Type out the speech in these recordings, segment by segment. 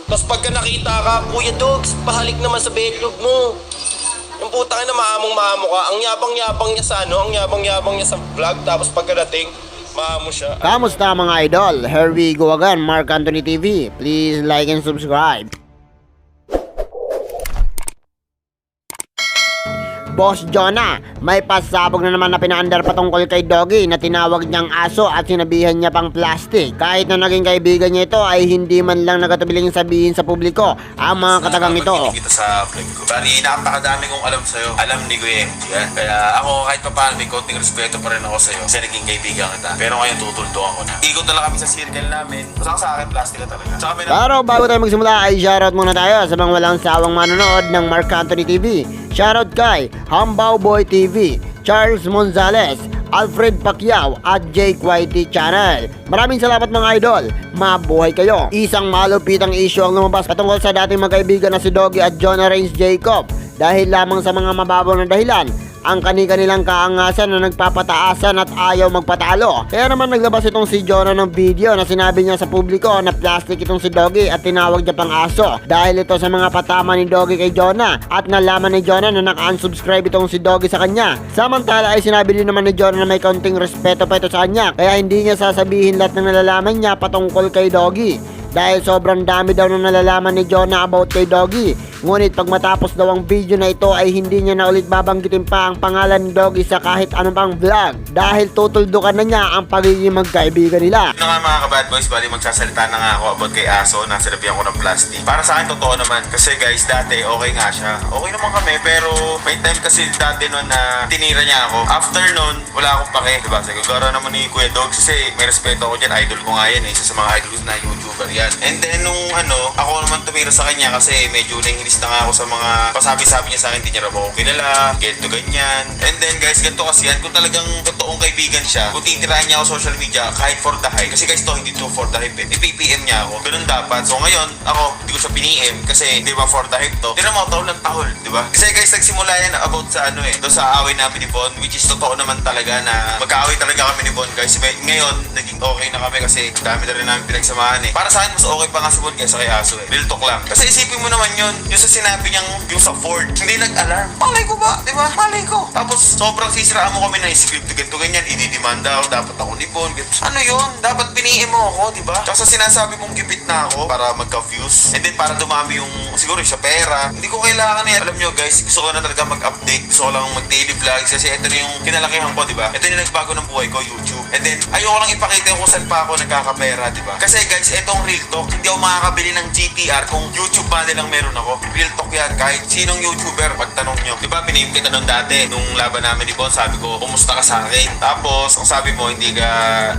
Tapos pagka nakita ka, Kuya Dogs, pahalik naman sa bedroom mo. Yung putang ina, maamong-maamo ka. Ang yabang-yabang niya sa ano, ang yabang-yabang niya sa vlog. Tapos pagkadating, maamo siya. Kamusta mga idol? Here we go again, Mark Anthony TV. Please like and subscribe. Boss Jonah, may pasabog na naman na pinaandar patungkol kay Dogie na tinawag niyang aso at sinabihan niya pang plastic. Kahit na naging kaibigan niya ito ay hindi man lang nagatubiling sabihin sa publiko ang mga katagang ito. Kita sa vlog ko. Bali, napakadami kong alam sa'yo. Alam ni Kuya. Yan. Kaya ako kahit pa paano may konting respeto pa rin ako sa'yo kasi naging kaibigan kita. Pero ngayon tutuldukan ko na. Ikot na lang kami sa circle namin. Basta sa akin, plastic na talaga. Pero bago tayo magsimula ay shoutout muna tayo sa mga walang sawang manonood ng Mark Anthony TV. Shoutout kay Hambaw Boy TV, Charles Monzales, Alfred Pacquiao at jaycob channel. Maraming salamat mga idol. Mabuhay kayo. Isang malupitang issue ang lumabas patungkol sa dating magkaibigan na si Dogie at Jonahrenz Jacob. Dahil lamang sa mga mababaw na dahilan, ang kanikanilang kaangasan na nagpapataasan at ayaw magpatalo. Kaya naman naglabas itong si Jonah ng video na sinabi niya sa publiko na plastic itong si Dogie at tinawag niya pang aso. Dahil ito sa mga patama ni Dogie kay Jonah at nalaman ni Jonah na naka-unsubscribe itong si Dogie sa kanya. Samantala ay sinabi din naman ni Jonah na may kaunting respeto pa ito sa kanya. Kaya hindi niya sasabihin lahat ng nalalaman niya patungkol kay Dogie. Dahil sobrang dami daw na nalalaman ni Jonah about kay Dogie. Ngunit pag matapos daw ang video na ito ay hindi niya na ulit babanggitin pa ang pangalan ni Dogie sa kahit anong pang vlog. Dahil tutuldukan na niya ang pagiging magkaibigan nila. Ano nga mga ka-bad boys, bali magsasalita na nga ako about kay Aso na sinabihan ko ng plastic. Para sa akin totoo naman kasi guys dati okay nga siya. Okay naman kami pero may time kasi dati noon na tinira niya ako. After noon wala akong pake. Diba? Siguro naman ni Kuya Dogs kasi may respeto ako dyan. Idol ko nga yan eh. Isa sa mga idol ko na YouTuber yan. And then nung ako naman tumira sa kanya kasi medyo nahihilis na nga ako sa mga pasabi-sabi niya sa akin, hindi niya raw ako kilala, ganito ganyan. And then guys, ganito kasi yan, kung talagang totoong kaibigan siya, kung titirahan niya ako social media, kahit for the hype, kasi guys to, hindi to for the hype eh, ipipm niya ako, ganun dapat. So ngayon, ako, hindi ko siya piniem, kasi di ba for the hype to, tira mo, tahol ng tahol, di ba? Kasi guys, nagsimula yan about sa doon sa away namin ni Bon, which is totoo naman talaga na magkaaway talaga kami ni Bon guys. Ngayon, naging okay na kami kasi dami na rin namin pinagsamahan eh. Para sa akin, mas okay pa nga sa Bon kaysa kay Aso eh. Real talk lang. Kasi isipin mo naman yun, yung sa sinabi niyang yung sa Ford, hindi nag-alarm. Malay ko ba? Di ba? Malay ko. Tapos sobrang sisiraan mo kami na script ganito ganyan, ididimanda ako, dapat ako ni Bon. Ano yun? Dapat piniin mo ako, di ba? Tsaka sa sinasabi mong gipit na ako para magka-views. And then para dumami yung siguro sa pera. Hindi ko kailangan eh. Alam nyo guys, gusto ko na talaga mag-update. Gusto ko lang mag-daily vlogs kasi ito na yung kinalakihan ko, di ba? Ito yung nagbago ng buhay ko, YouTube. And then ayoko lang ipakita kung saan pa ako nagkakapera, di ba? Kasi guys, itong real talk, hindi ako makakabili ng GTR kung YouTube pa nilang meron ako. Real talk yan. Kahit sinong YouTuber, pagtanong nyo. Diba, piname kita nun dati, nung laban namin ni Bon, sabi ko, kumusta ka sa akin? Tapos, ang sabi mo, hindi ka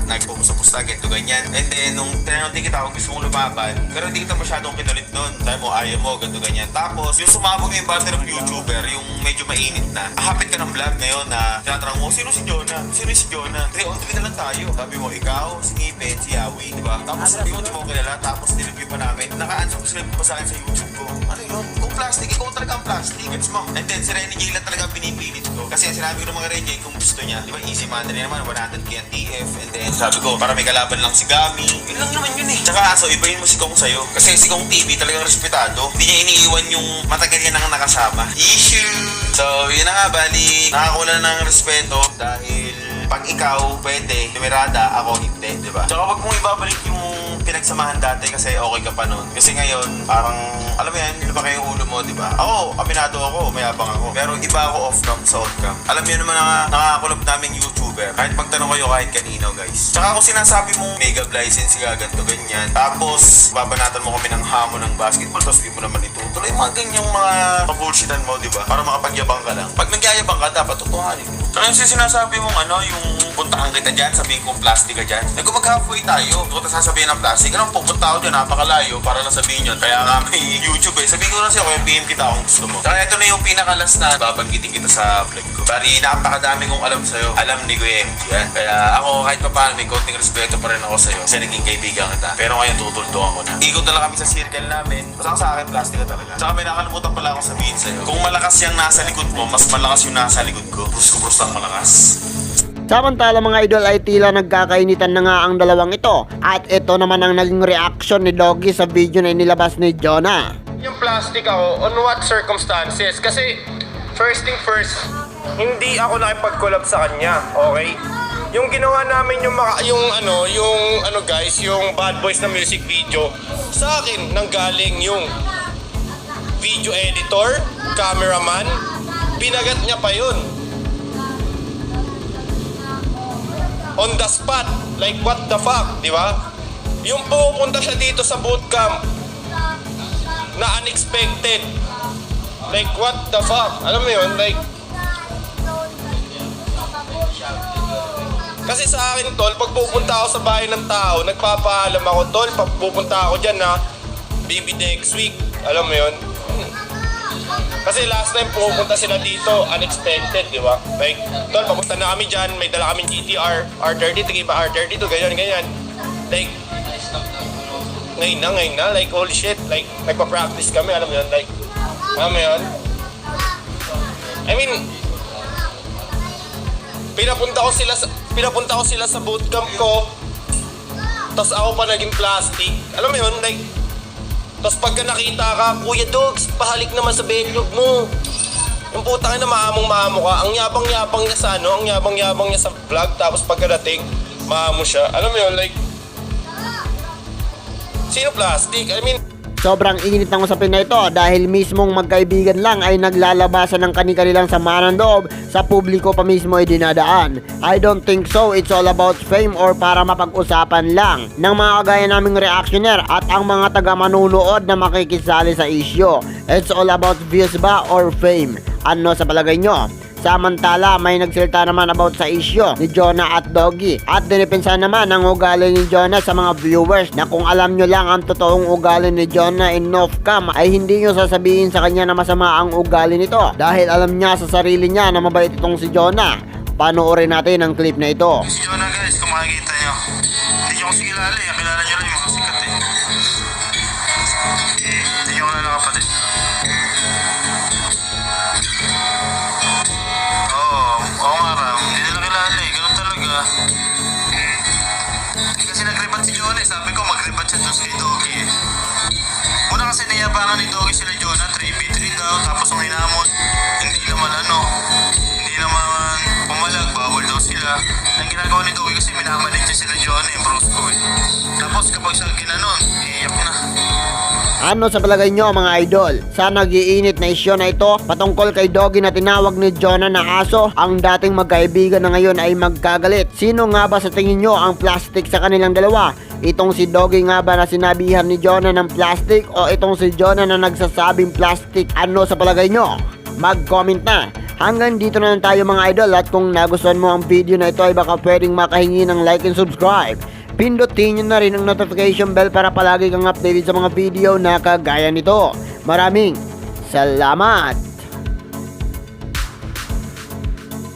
nagpumusta-pusta, ganito, ganyan. And then, nung tinanong din kita kung gusto mong lumaban, pero hindi kita masyadong kinulit nun. Sabi mo, ayaw mo, ganito, ganyan. Tapos, yung sumabog yung battle of YouTuber, yung medyo mainit na, ahapit ka ng vlog ngayon na tinatanong mo, sino si Jonah? Sino si Jonah? 3-on-3 na lang tayo. Sabi mo, ikaw, si Ngipin, si Yawi, diba? Tapos, sabi mo, di mo kilala, tapos nilagay pa namin, naka-unsubscribe pa sa akin sa YouTube ko. Ano yun? Kung plastic, ikaw talaga ang plastic. Gets mo? And then, si Renegade lang talaga pinipilit ko. Kasi sinabi ko ng mga Renegade kung gusto niya. Di ba, easy money naman, 100k ang TF. And then, sabi ko, para may kalaban lang si Gami. Yun lang naman yun eh. Tsaka, so, ibahin mo si Kong sa'yo. Kasi si Kong TV talagang respetado. Hindi niya iniiwan yung matagal niya nang nakasama. Issue! So, yun na nga, bali, nakakulan ng respeto dahil pag ikaw pwede, tumirada, ako hindi, di ba? Tsaka wag mong ibabalik yung pinagsamahan dati kasi okay ka pa nun. Kasi ngayon, parang, alam mo yan, lumaki yung ulo mo, di ba? Ako, aminado ako, mayabang ako. Pero iba ako off-cam sa on-cam. Alam niyo naman na nakakulab naming YouTuber. Kahit magtanong kayo kahit kanino, guys. Tsaka kung sinasabi mong mega license ka, ganito, ganyan. Tapos, babanatan mo kami ng hamon ng basketball, tapos di mo naman itutuloy. Mga ganyang mga pabullshitan mo, di ba? Para makapagyabang ka lang. Pag nagyayabang ka, dapat tutuhanin mo. Tsaka yung sinasabi mong yung puntahan kita dyan, sabihin kong plastic ka dyan. Kung mag-halfway tayo, kung sasabihin ng plastic, anong pupunta ako dyan, napakalayo para lang sabihin yun. Kaya nga may YouTube eh. Sabihin ko lang sa'yo, kaya PM kita kung gusto mo. Kaya ito na yung pinakalas na babanggitin kita sa vlog ko. Bari, napakadami kong alam sa'yo. Alam ni Kuya yan. Kaya ako kahit pa paano may konting respeto pa rin ako sa'yo. Kasi naging kaibigan kita. Pero ngayon tutuldukan ko na. Ikot na lang kami sa circle namin. Basta sa akin, plastic ka talaga. Tsaka may nakalimutan pala akong sabihin sa'yo. Kung malakas yung nasa likod mo, mas malakas yung nasa likod ko. Brus ko brus lang malakas. Samantala mga idol ay tila nagkakainitan na nga ang dalawang ito at ito naman ang naging reaction ni Dogie sa video na inilabas ni Jonah. Yung plastic ako, on what circumstances? Kasi, first thing first, hindi ako nakipag-collab sa kanya, okay? Yung ginawa namin yung guys, yung Bad Boys na music video, sa akin nanggaling yung video editor, cameraman, pinagat niya pa yun. On the spot, like what the fuck, di ba? Yung pupunta siya dito sa bootcamp na unexpected, like what the fuck, alam mo yun, like kasi sa akin tol, pag pupunta ako sa bahay ng tao, nagpapaalam ako, tol, pag pupunta ako dyan na baby next week, alam mo yun. Kasi last time pupunta sila dito, unexpected, di ba? Like, tol, papunta na kami dyan, may dala kaming GTR, R33 ba, R32, ganyan. Like, ngayon na, like, holy shit, like, nagpa-practice kami, alam mo yun, like, alam mo yun? I mean, pinapunta ko sila sa bootcamp ko, tapos ako pa naging plastic, alam mo yun, like, tapos pagka nakita ka, Kuya Dogs, pahalik naman sa bedroom mo. Yung putang na maamong-maamo ka, ang yabang-yabang niya sa ang yabang-yabang niya sa vlog, tapos pagkadating, maamo siya. Alam mo yun, like, sino plastic? I mean, Sobrang init ng usapin na ito dahil mismong magkaibigan lang ay naglalabasan ng kani-kanilang samahan ng loob sa publiko pa mismo ay dinadaan. I don't think so, it's all about fame or para mapag-usapan lang ng mga kagaya naming reactioner at ang mga taga-manunood na makikisali sa issue. It's all about views ba or fame? Ano sa palagay nyo? Samantala, may nagsalita naman about sa issue ni Jonah at Dogie at dinipensa naman ang ugali ni Jonah sa mga viewers na kung alam nyo lang ang totoong ugali ni Jonah in off cam ay hindi nyo sasabihin sa kanya na masama ang ugali nito dahil alam niya sa sarili niya na mabait itong si Jonah. Panoorin natin ang clip na ito. Si Jonah guys, kung makikita nyo, hindi nyo kasi kilala eh. Kilala nyo lang yung mga sikat eh. Hindi nyo kilala kapatid. Oo nga Ram, hindi nila kilala eh. Ganun talaga. Hindi kasi nag-rebat si Jonah eh. Sabi ko mag-rebat siya doon kay Dogie eh. Una kasi niyabangan ni Dogie sila Jonah, 3v3 daw. Tapos ang hinamon, hindi naman hindi naman pumalag, bawal daw sila. Ang ginagawa ni Dogie kasi minamalit niya sila Jonah eh, brosco eh. Tapos kapag siya ginanon, iyak na. Ano sa palagay nyo mga idol? Sa nag-iinit na isyu na ito patungkol kay Dogie na tinawag ni Jonah na aso, ang dating magkaibigan na ngayon ay magkagalit. Sino nga ba sa tingin nyo ang plastic sa kanilang dalawa? Itong si Dogie nga ba na sinabihan ni Jonah ng plastic o itong si Jonah na nagsasabing plastic? Ano sa palagay nyo? Mag-comment na! Hanggang dito na lang tayo mga idol at kung nagustuhan mo ang video na ito ay baka pwedeng makahingi ng like and subscribe. Pindutin nyo na rin ang notification bell para palagi kang updated sa mga video na kagaya nito. Maraming salamat!